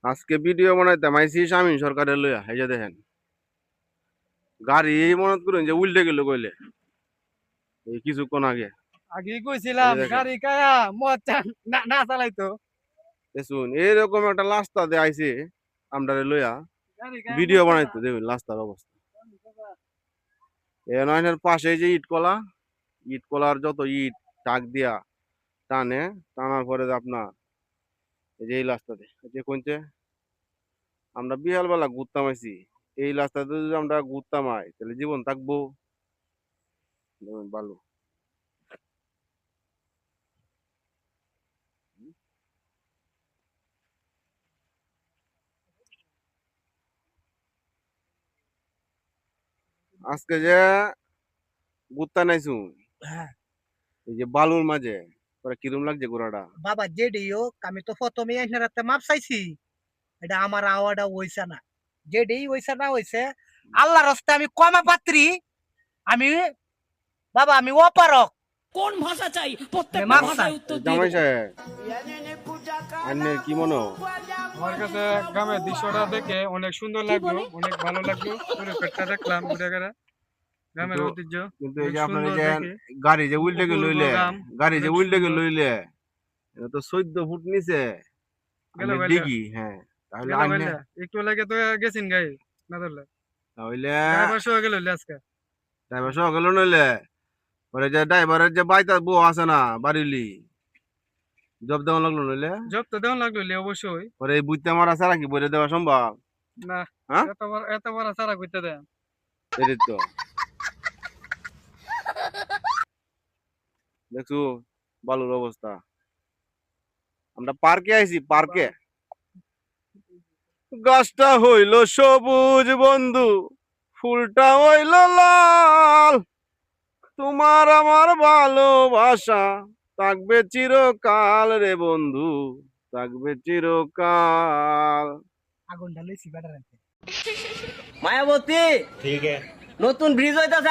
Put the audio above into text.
আজকে ভিডিও বানাইতাম আইছি শামীম সরকারের লইয়া এই যে দেখেন গাড়ি মনত করুন যে উল্টে গেল কইলে এই কিছুক্ষণ আগে আগে এই কইছিলাম যে দেখেন গাড়ি কায়া মদ না চালাইতো দেখুন এরকম একটা রাস্তা দিয়ে আইছে আমরা লইয়া গাড়ি কায়া ভিডিও মদ চালা বানাইতে দেখুন রাস্তার অবস্থা এই নয়নের পাশে যে ইট কলার যত ইট টাক দিয়া টানে টানার পরে যে আপনার এই যে এই রাস্তাতে যে কোনছে আমরা বিহাল বেলা ঘুরতাম আইছি এই রাস্তাতে যদি আমরা ঘুরতাম আই তাহলে জীবন থাকবো দেখুন ভালো আজকে যে ঘুরতে নাইছু হ্যাঁ এই যে বালুর মাঝে পরে কিরম লাগছে ঘোড়াটা বাবা যেডিও আমি তো প্রথমে এসে রাতে মাপ চাইছি এটা আমার আওয়াটা হইছে না যেডি হইছে না হইছে আল্লাহ রাস্তায় আমি কমা পাত্রী আমি বাবা আমি অপারক কোন ভাষা চাই প্রত্যেকটা মাপ ভাষায় চাই। উত্তর দিয়ে জামাই দেবো। সাহেব আন্নের কি মনে হয়? আমার কাছে গ্রামের দৃশ্যটা দেখে অনেক সুন্দর লাগলো, অনেক ভালো লাগলো। পরিবেশটা দেখলাম ঘুরে ঘুরে গ্রামের কিন্তু ঐতিহ্য কিন্তু এই অনেক যে আপনার এই সুন্দর যে দেখে। গাড়ি যে উল্টে গেল অপূর্ব লইলে গ্রাম, গাড়ি যে অনেক উল্টে গেল সুন্দর। লইলে এটা তো 14 ফুট নিচে গেল আমি বাইলে, ডিগি হ্যাঁ তাহলে গেল আন্নে বাইলে। একটু লাগে তো গেছেন গাই না ধরলে তাহলে ড্রাইভার সহ গেল আজকে। ড্রাইভার সহ গেল নইলে পরে যে ড্রাইভারের যে বাইতা বউ আছে না বাড়িলি জব দেওয়া লাগলো নইলে জব তো দেওয়া লাগলো অবশ্যই। পরে এই বুঝতে মারা ছাড়া কি বলে দেওয়া সম্ভব না, হ্যাঁ এত বড় সারা করতে দেয়। এই তো দেখছো বালুর অবস্থা আমরা পার্কে আইছি পার্কে গাছটা হইল সবুজ বন্ধু ফুলটা হইল লাল তোমার আমার ভালোবাসা থাকবে চিরকাল রে বন্ধু থাকবে চিরকাল আগুনটা লইছি বেটার মায়াবতী নতুন ব্রিজ হইতাছে